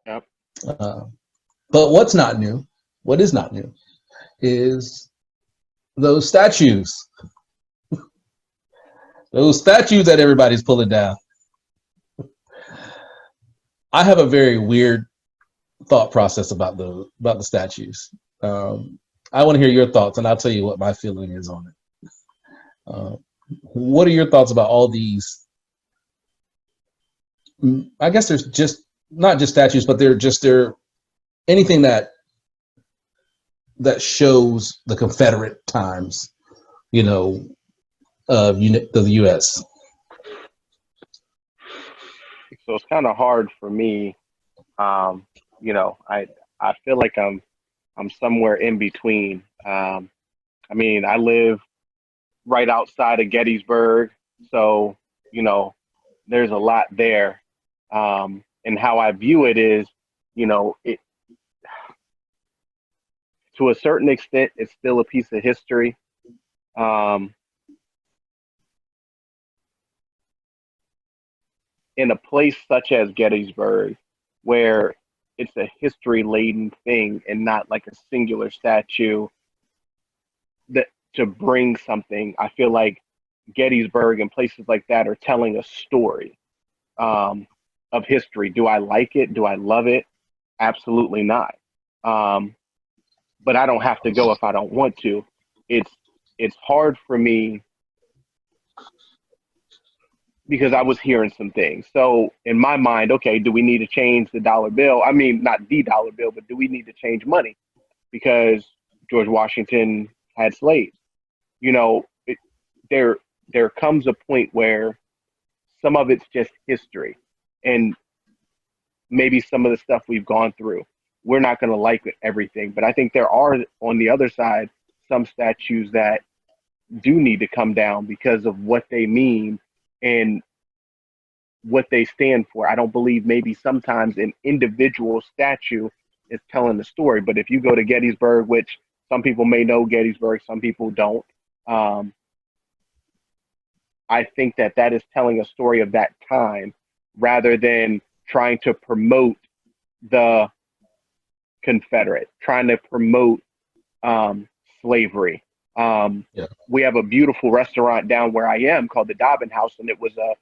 Yep. Uh, but what's not new, what is not new, is those statues. Those statues that everybody's pulling down. I have a very weird thought process about the statues. I want to hear your thoughts, and I'll tell you what my feeling is on it. Uh, what are your thoughts about all these? I guess there's just not just statues, but they're anything that shows the Confederate times, you know, of the U.S. So it's kind of hard for me. You know, I feel like I'm somewhere in between. I mean, I live right outside of Gettysburg, so you know, there's a lot there. And how I view it is, you know, it to a certain extent, it's still a piece of history. Um, in a place such as Gettysburg, where it's a history laden thing and not like a singular statue that to bring something, I feel like Gettysburg and places like that are telling a story um, of history. Do I like it? Do I love it? Absolutely not. Um, but I don't have to go if I don't want to. It's it's hard for me because I was hearing some things. So in my mind, okay, do we need to change the dollar bill? I mean, not the dollar bill, but do we need to change money because George Washington had slaves? You know, there there comes a point where some of it's just history, and maybe some of the stuff we've gone through, we're not going to like everything. But I think there are on the other side some statues that do need to come down because of what they mean and what they stand for. I don't believe maybe sometimes an individual statue is telling the story, but if you go to Gettysburg, which some people may know Gettysburg, some people don't, um, I think that that is telling a story of that time rather than trying to promote the Confederate, trying to promote slavery. Um, Yeah. we have a beautiful restaurant down where I am called the Dobbin House, and it was a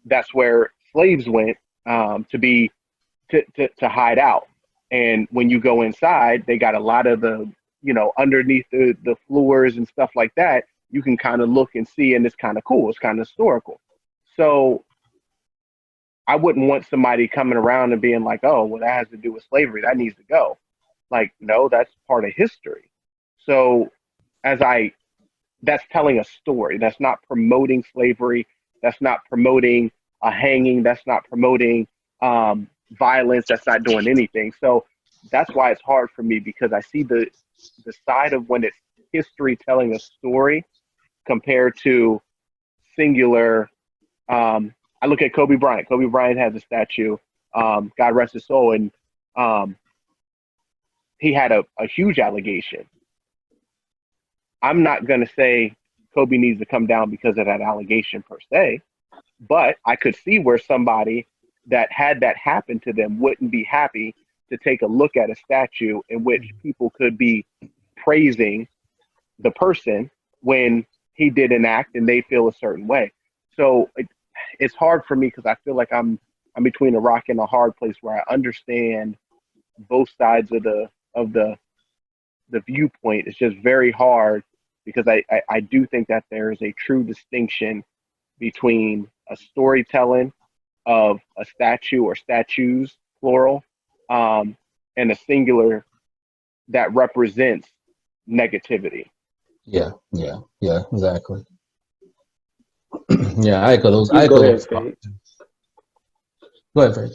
that's where slaves went to be to hide out. And when you go inside, they got a lot of the underneath the floors and stuff like that. You can kind of look and see, and it's kind of cool. It's kind of historical. So I wouldn't want somebody coming around and being like, "Oh, well, that has to do with slavery. That needs to go." Like, no, that's part of history. So as I that's telling a story. That's not promoting slavery. That's not promoting a hanging. That's not promoting violence. That's not doing anything. So that's why it's hard for me because I see the side of when it's history telling a story compared to singular. I look at Kobe Bryant. Kobe Bryant has a statue. God rest his soul, and um, he had a huge allegation. I'm not going to say Kobe needs to come down because of that allegation per se, but I could see where somebody that had that happen to them wouldn't be happy to take a look at a statue in which people could be praising the person when he did an act and they feel a certain way. So it's hard for me because I feel like I'm between a rock and a hard place where I understand both sides of the viewpoint. It's just very hard because I do think that there is a true distinction between a storytelling of a statue or statues, plural, um, and a singular that represents negativity. Yeah, exactly. Yeah, I echo those. You I can echo go ahead, those Faye. thoughts. Go ahead, Fred.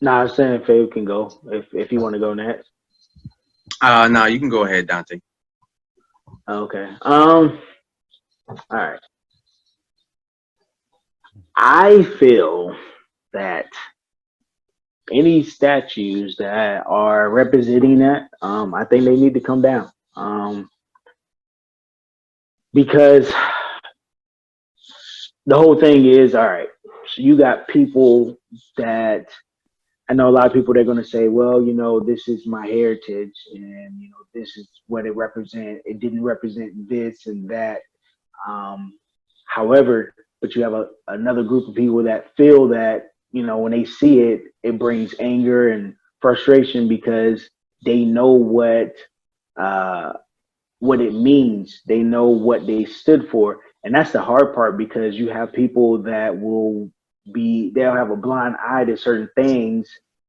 Nah, I'm saying Faye can go if you want to go next. No, you can go ahead, Dante. Okay. All right. I feel that any statues that are representing that, I think they need to come down. because the whole thing is, all right, so you got people that I know a lot of people, they're going to say, well, this is my heritage and, this is what it represents. It didn't represent this and that. Um, However, but you have another group of people that feel that, when they see it, it brings anger and frustration because they know uh, what it means. They know what they stood for. And that's the hard part because you have people that they'll have a blind eye to certain things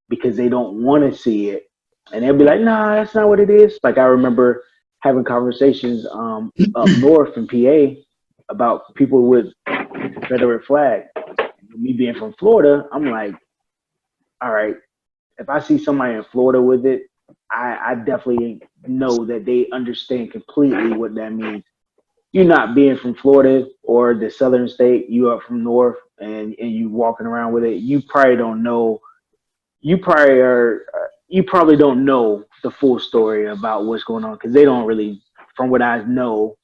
because they don't want to see it. And they'll be like, nah, that's not what it is. Like I remember having conversations up north in PA about people with Confederate flag. Me being from Florida, I'm like, all right, if I see somebody in Florida with it, I definitely know that they understand completely what that means. You not being from Florida or the southern state, you are from north and you walking around with it, you probably don't know. You probably don't know the full story about what's going on because they don't really, from what I know,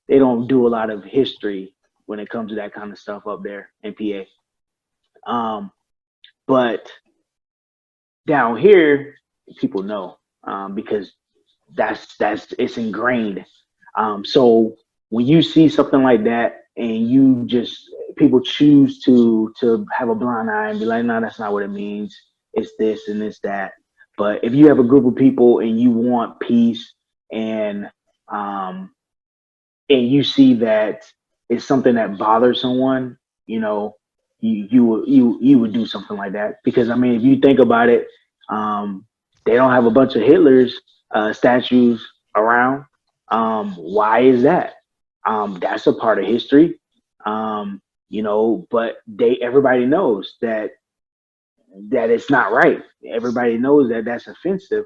they don't do a lot of history when it comes to that kind of stuff up there in PA. But down here, people know because that's it's ingrained. So when you see something like that, and you just people choose to have a blind eye and be like, no, that's not what it means. It's this and it's that. But if you have a group of people and you want peace and um, and you see that it's something that bothers someone, you would do something like that because I mean, if you think about it, they don't have a bunch of Hitler's statues around. Why is that? That's a part of history. But everybody knows that it's not right. Everybody knows that that's offensive.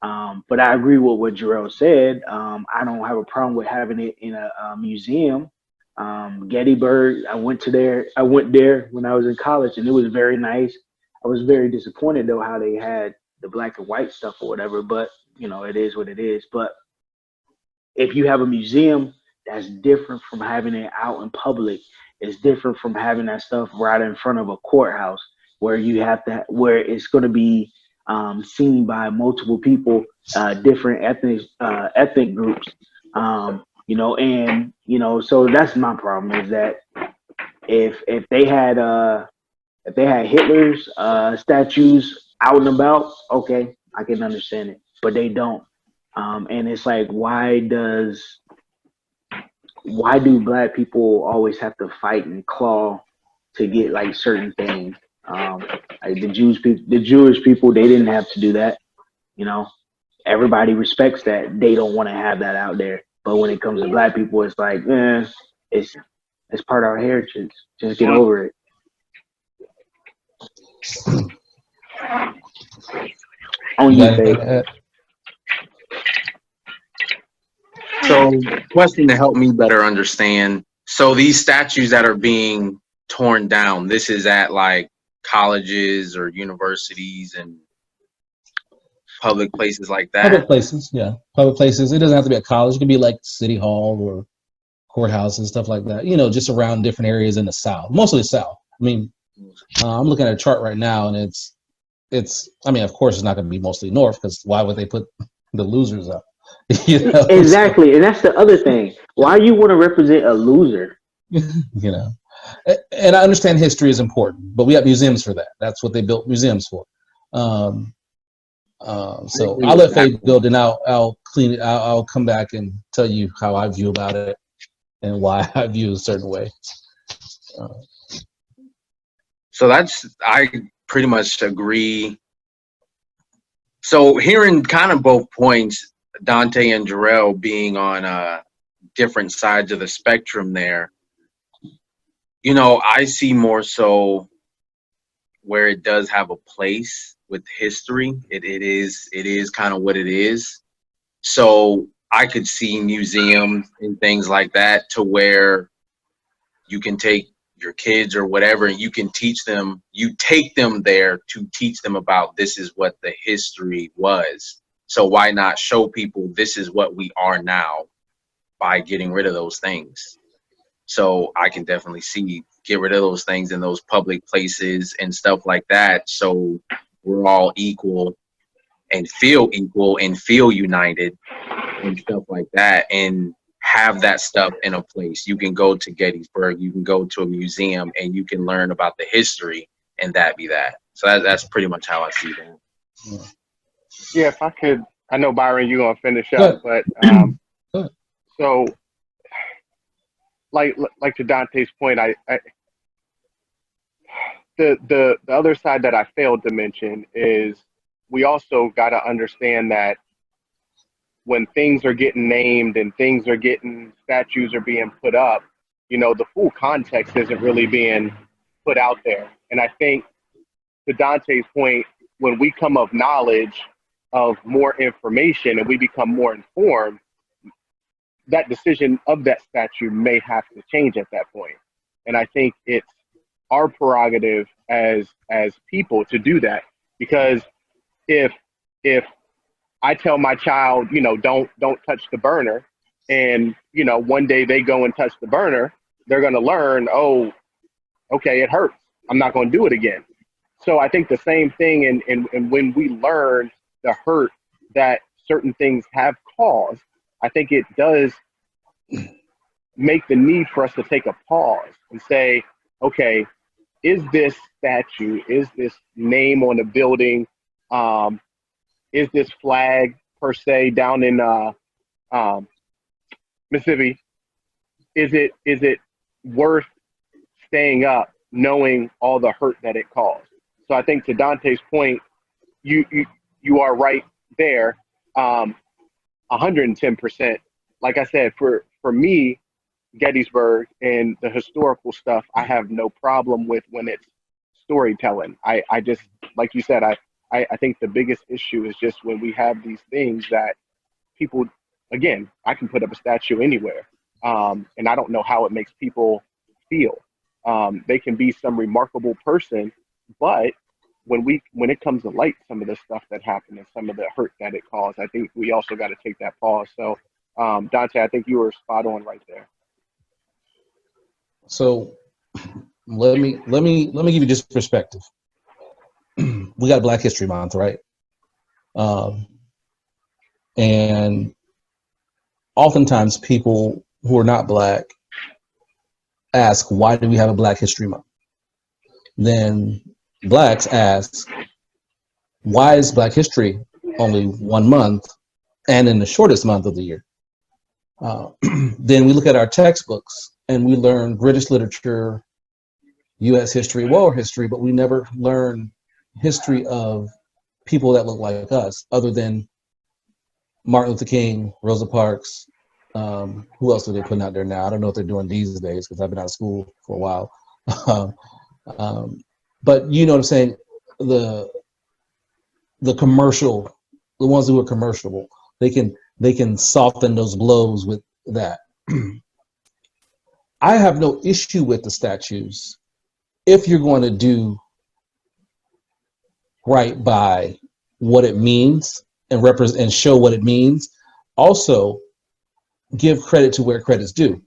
But I agree with what Jarrell said. I don't have a problem with having it in a museum. Gettysburg, I went there when I was in college, and it was very nice. I was very disappointed though how they had the black and white stuff or whatever. But it is what it is. But if you have a museum, that's different from having it out in public. It's different from having that stuff right in front of a courthouse where it's going to be seen by multiple people, different ethnic groups. So that's my problem is that if they had Hitler's statues out and about, okay, I can understand it, but they don't. And it's like, why do black people always have to fight and claw to get like certain things? Like the Jewish people, they didn't have to do that. Everybody respects that. They don't want to have that out there. But when it comes to black people, it's like, it's part of our heritage. Just get over it. On you, Faith. So, question to help me better understand. So, these statues that are being torn down, this is at like colleges or universities and public places like that? Public places, yeah. Public places. It doesn't have to be a college. It could be like City Hall or courthouse and stuff like that. Just around different areas in the South. Mostly the South. I mean, I'm looking at a chart right now, and it's. I mean, of course, it's not going to be mostly North because why would they put the losers up? Exactly, and that's the other thing. Why you want to represent a loser? And I understand history is important, but we have museums for that. That's what they built museums for. So I'll let Faith build, and I'll clean it. I'll come back and tell you how I view about it and why I view a certain way. So I pretty much agree. So hearing kind of both points, Dante and Jarrell being on different sides of the spectrum there, I see more so where it does have a place with history. It is kind of what it is. So I could see museums and things like that to where you can take your kids or whatever, and you can teach them, you take them there to teach them about this is what the history was. So why not show people this is what we are now? by getting rid of those things. So I can definitely see get rid of those things in those public places and stuff like that. So we're all equal and feel united and stuff like that, and have that stuff in a place. You can go to Gettysburg, you can go to a museum, and you can learn about the history, and that be that. So that's pretty much how I see that. Yeah, if I could, I know Byron, you're gonna finish Good. up, but Good. so like to Dante's point, I the other side that I failed to mention is we also got to understand that when things are getting named and things are getting statues are being put up, the full context isn't really being put out there. And I think to Dante's point, when we come of knowledge of more information and we become more informed, that decision of that statue may have to change at that point. And I think it's our prerogative as people to do that, because if I tell my child, don't touch the burner, and one day they go and touch the burner, they're going to learn, oh, okay, it hurts, I'm not going to do it again. So I think the same thing, and when we learn the hurt that certain things have caused, I think it does make the need for us to take a pause and say, okay, is this statue, is this name on a building, is this flag per se down in Mississippi, is it worth staying up knowing all the hurt that it caused? So I think to Dante's point, you are right there, 110%. Like I said, for me, Gettysburg and the historical stuff, I have no problem with when it's storytelling. I just, like you said, I think the biggest issue is just when we have these things that people, again, I can put up a statue anywhere, and I don't know how it makes people feel. They can be some remarkable person, but when it comes to light, some of the stuff that happened and some of the hurt that it caused, I think we also got to take that pause. So, Dante, I think you were spot on right there. So let me give you just perspective. We got Black History Month, right? And oftentimes people who are not Black ask, why do we have a Black History Month? Then Blacks ask, why is Black History only 1 month and in the shortest month of the year? Then we look at our textbooks and we learn British literature, U.S. history, world history, but we never learn history of people that look like us, other than Martin Luther King, Rosa Parks. Who else are they putting out there now? I don't know what they're doing these days because I've been out of school for a while. But you know what I'm saying? The commercial, the ones who are commercial, they can soften those blows with that. I have no issue with the statues if you're going to do right by what it means and represent and show what it means. Also, give credit to where credit's due.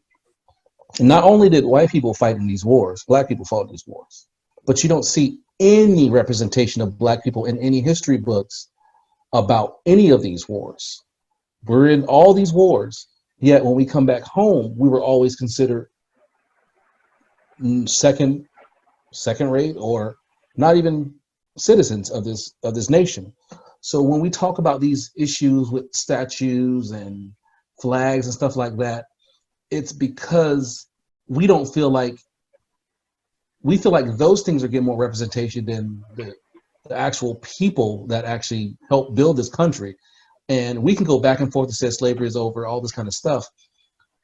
Not only did white people fight in these wars, Black people fought in these wars, but you don't see any representation of Black people in any history books about any of these wars. We're in all these wars, yet when we come back home, we were always considered second rate, or not even citizens of this nation. So when we talk about these issues with statues and flags and stuff like that, it's because we feel like those things are getting more representation than the actual people that actually helped build this country. And we can go back and forth and say slavery is over, all this kind of stuff.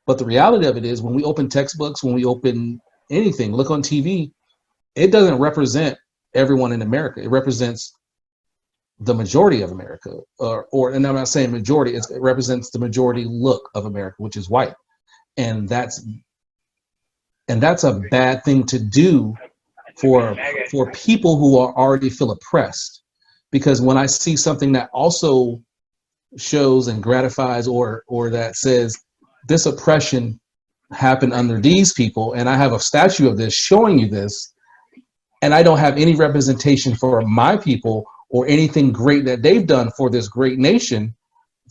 But the reality of it is, when we open textbooks, when we open anything, look on TV, it doesn't represent everyone in America. It represents the majority of America, and I'm not saying majority, it represents the majority look of America, which is white. And that's a bad thing to do for people who already feel oppressed. Because when I see something that also shows and gratifies or that says this oppression happened under these people, and I have a statue of this showing you this, and I don't have any representation for my people or anything great that they've done for this great nation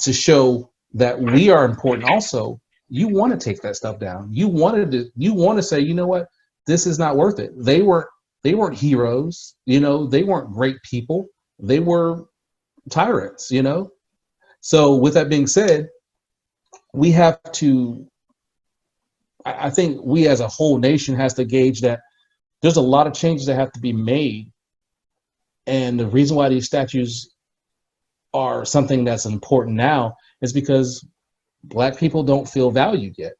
to show that we are important also, you want to take that stuff down. You want to say, you know what, this is not worth it. They weren't heroes, you know, they weren't great people. They were tyrants, you know? So with that being said, we have to, I think we as a whole nation has to gauge that there's a lot of changes that have to be made. And the reason why these statues are something that's important now is because Black people don't feel valued yet.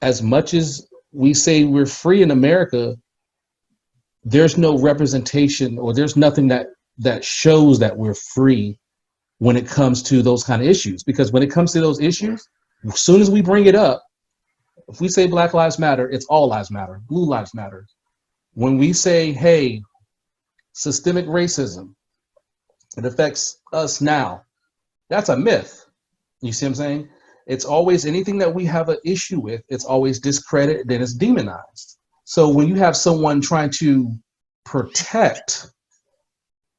As much as we say we're free in America, there's no representation, or there's nothing that shows that we're free when it comes to those kind of issues. Because when it comes to those issues, as soon as we bring it up, if we say Black Lives Matter, it's all lives matter, blue lives matter. When we say, hey, systemic racism, it affects us now, that's a myth. You see what I'm saying? It's always anything that we have an issue with, it's always discredited, then it's demonized. So when you have someone trying to protect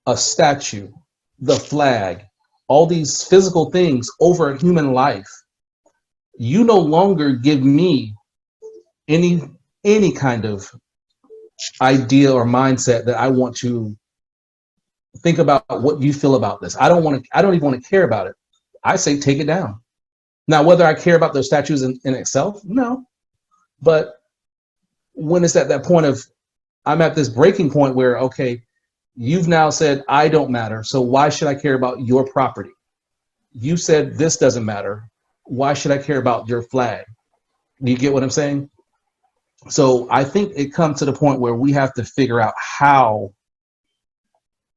a statue, the flag, all these physical things over a human life, you no longer give me any kind of idea or mindset that I want to think about what you feel about this. I don't even want to care about it. I say take it down. Now, whether I care about those statues in itself, no. But when it's at that point of, I'm at this breaking point where, okay, you've now said I don't matter, so why should I care about your property? You said this doesn't matter, why should I care about your flag? Do you get what I'm saying? So I think it comes to the point where we have to figure out how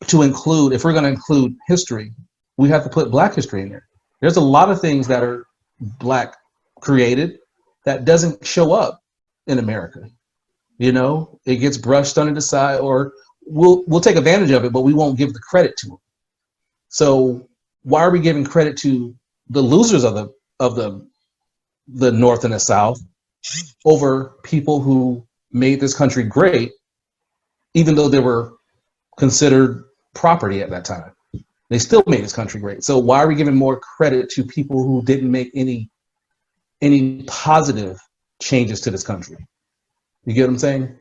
to include, if we're going to include history, we have to put Black history in there. There's a lot of things that are Black created that doesn't show up in America. You know, it gets brushed under the side, or we'll take advantage of it, but we won't give the credit to it. So why are we giving credit to the losers of the North and the South over people who made this country great, even though they were considered property at that time? They still made this country great. So why are we giving more credit to people who didn't make any positive changes to this country? You get what I'm saying?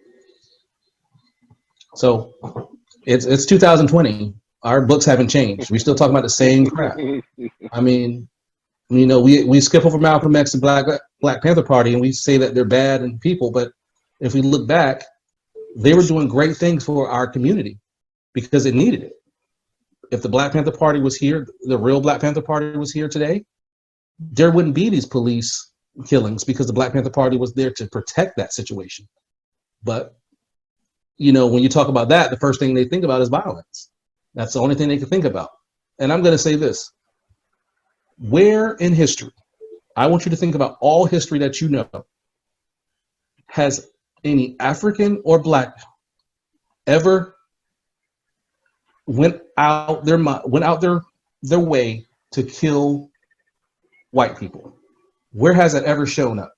So it's 2020. Our books haven't changed. We still talking about the same crap. I mean, you know, we skip over Malcolm X and Black Panther Party, and we say that they're bad and people, but if we look back, they were doing great things for our community because it needed it. If the Black Panther Party was here, the real Black Panther Party was here today, there wouldn't be these police killings because the Black Panther Party was there to protect that situation. But, you know, when you talk about that, the first thing they think about is violence. That's the only thing they can think about. And I'm going to say this. Where in history, I want you to think about all history that you know, has any African or Black ever went out their way to kill white people? Where has that ever shown up?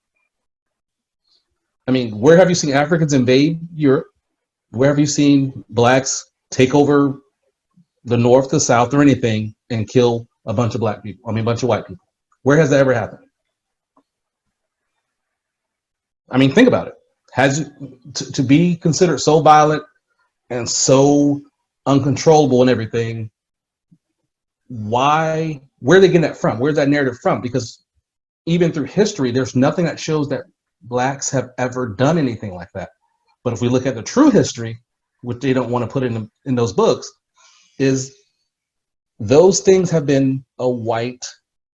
I mean, where have you seen Africans invade Europe? Where have you seen Blacks take over the North, the South, or anything and kill a bunch of Black people? I mean, a bunch of white people. Where has that ever happened? I mean, think about it. Has to be considered so violent and so uncontrollable and everything, why, where are they getting that from? Where's that narrative from? Because even through history, there's nothing that shows that Blacks have ever done anything like that. But if we look at the true history, which they don't want to put in those books, is those things have been a white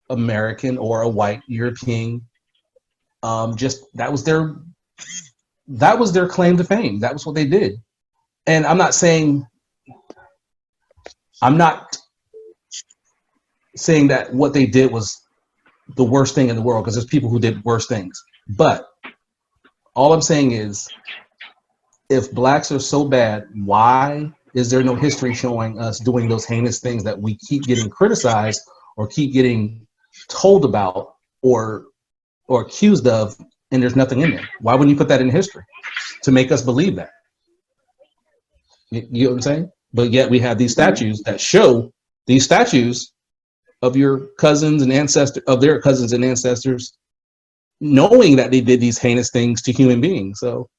American or a white European, just that was their claim to fame. That was what they did. And I'm not saying that what they did was the worst thing in the world, because there's people who did worse things. But all I'm saying is, if Blacks are so bad, why is there no history showing us doing those heinous things that we keep getting criticized or keep getting told about or or accused of, and there's nothing in there? Why wouldn't you put that in history to make us believe that? You know what I'm saying? But yet we have these statues that show these statues of your cousins and ancestors, of their cousins and ancestors, knowing that they did these heinous things to human beings. So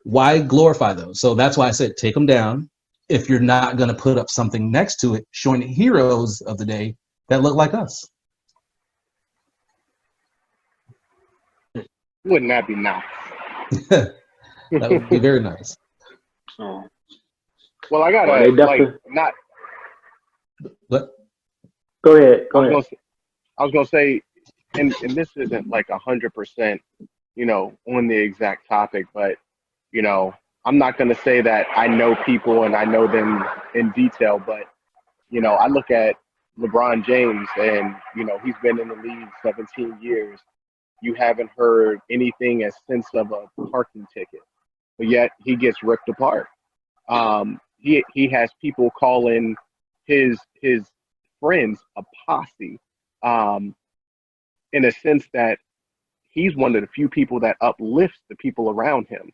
why glorify those? So that's why I said take them down if you're not going to put up something next to it showing the heroes of the day that look like us. Wouldn't that be nice? That would be very nice. Oh. Well, I gotta Well, they definitely- not. But Go ahead. Go ahead. I was gonna say, and this isn't like 100%, on the exact topic, but I'm not gonna say that I know people and I know them in detail, but I look at LeBron James and he's been in the league 17 years. You haven't heard anything as sense of a parking ticket, but yet he gets ripped apart. He has people calling his friends a posse, in a sense that he's one of the few people that uplifts the people around him.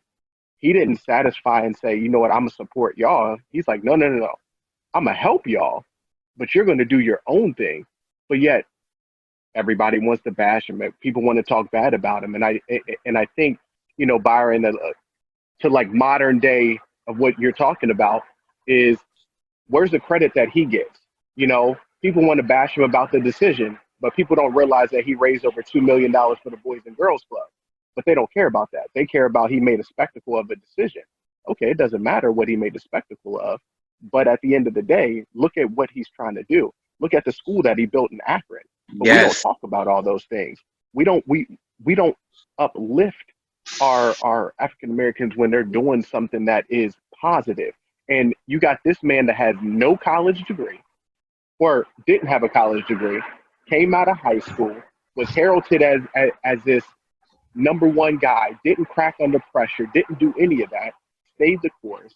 He didn't satisfy and say, you know what, I'm gonna support y'all. He's like, no, I'm gonna help y'all, but you're gonna do your own thing. But yet everybody wants to bash him. People want to talk bad about him, and I think Byron, to like modern day of what you're talking about is where's the credit that he gets? People want to bash him about the decision, but people don't realize that he raised over $2 million for the Boys and Girls Club. But they don't care about that. They care about he made a spectacle of a decision. Okay, it doesn't matter what he made a spectacle of, but at the end of the day, look at what he's trying to do. Look at the school that he built in Akron. But we don't talk about all those things. We don't uplift our African Americans when they're doing something that is positive. And you got this man that has no college degree, or didn't have a college degree, came out of high school, was heralded as this number one guy, didn't crack under pressure, didn't do any of that, stayed the course,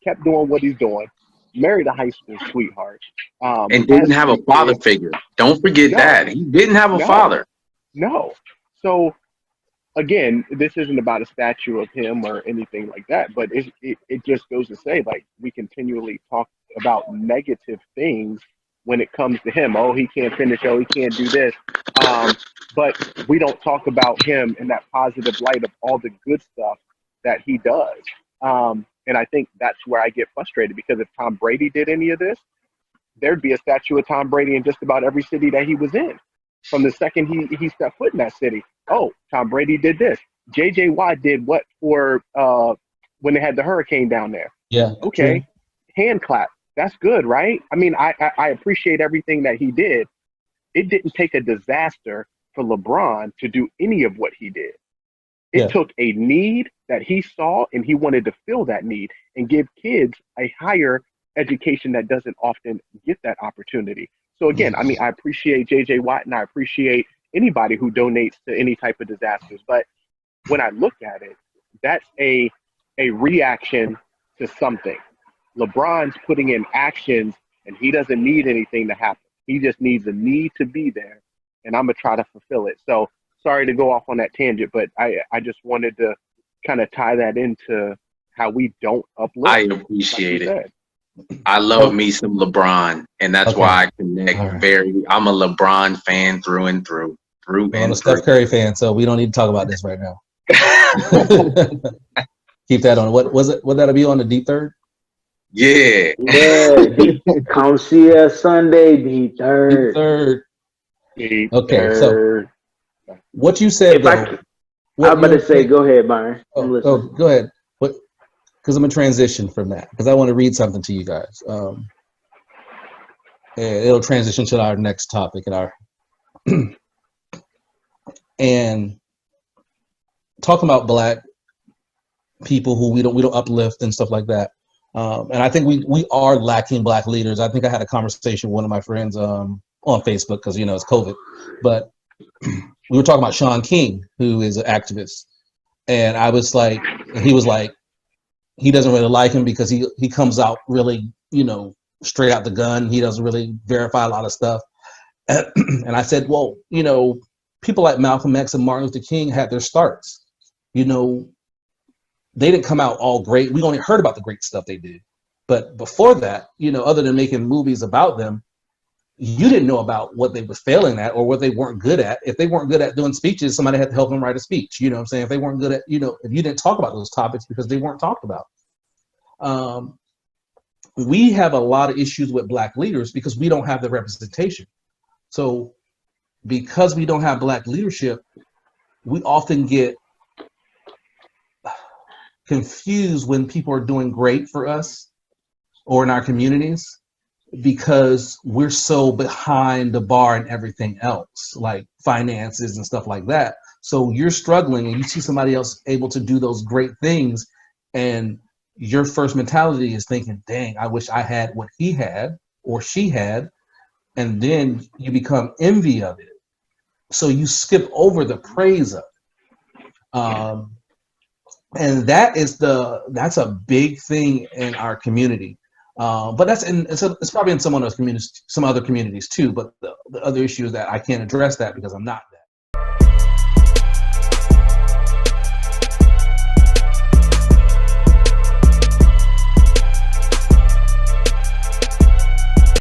kept doing what he's doing, married a high school sweetheart. And didn't have a father figure. Don't forget that. He didn't have a father. No. So, again, this isn't about a statue of him or anything like that, but it just goes to say, like, we continually talk about negative things when it comes to him. Oh, he can't finish. Oh, he can't do this. But we don't talk about him in that positive light of all the good stuff that he does. And I think that's where I get frustrated, because if Tom Brady did any of this, there'd be a statue of Tom Brady in just about every city that he was in. From the second he stepped foot in that city. Oh, Tom Brady did this. J.J. Watt did what for when they had the hurricane down there? Yeah. Okay. True. Hand clap. That's good, right? I mean, I appreciate everything that he did. It didn't take a disaster for LeBron to do any of what he did. It took a need that he saw, and he wanted to fill that need and give kids a higher education that doesn't often get that opportunity. So again, I mean, I appreciate J.J. Watt, and I appreciate anybody who donates to any type of disasters. But when I look at it, that's a reaction to something. LeBron's putting in actions, and he doesn't need anything to happen. He just needs a need to be there, and I'm going to try to fulfill it. So sorry to go off on that tangent, but I just wanted to kind of tie that into how we don't uplift. I appreciate it. I love me some LeBron, and that's why I connect I'm a LeBron fan through and through. I'm a Steph Curry fan, so we don't need to talk about this right now. Keep that on. What was it? Would that be on the deep third? Yeah. Come see us Sunday, deep third. Deep third. Okay, so what you said, though. I'm about to say, go ahead, Byron. Go ahead. Because I'm going to transition from that, because I want to read something to you guys. It'll transition to our next topic and talking about Black people who we don't uplift and stuff like that. And I think we are lacking Black leaders. I think I had a conversation with one of my friends on Facebook, because it's COVID, but we were talking about Sean King, who is an activist, and I was like, he was like, he doesn't really like him because he comes out really, straight out the gun. He doesn't really verify a lot of stuff. And I said, well, people like Malcolm X and Martin Luther King had their starts. You know, they didn't come out all great. We only heard about the great stuff they did. But before that, you know, other than making movies about them, you didn't know about what they were failing at or what they weren't good at. If they weren't good at doing speeches, somebody had to help them write a speech. You know what I'm saying? If they weren't good at, you know, if you didn't talk about those topics because they weren't talked about. We have a lot of issues with Black leaders because we don't have the representation. So because we don't have Black leadership, we often get confused when people are doing great for us or in our communities, because we're so behind the bar in everything else, like finances and stuff like that. So you're struggling and you see somebody else able to do those great things, and your first mentality is thinking, dang, I wish I had what he had or she had. And then you become envy of it. So you skip over the praise of it. And that's a big thing in our community. But it's probably in some other communities too. But the other issue is that I can't address that because I'm not there.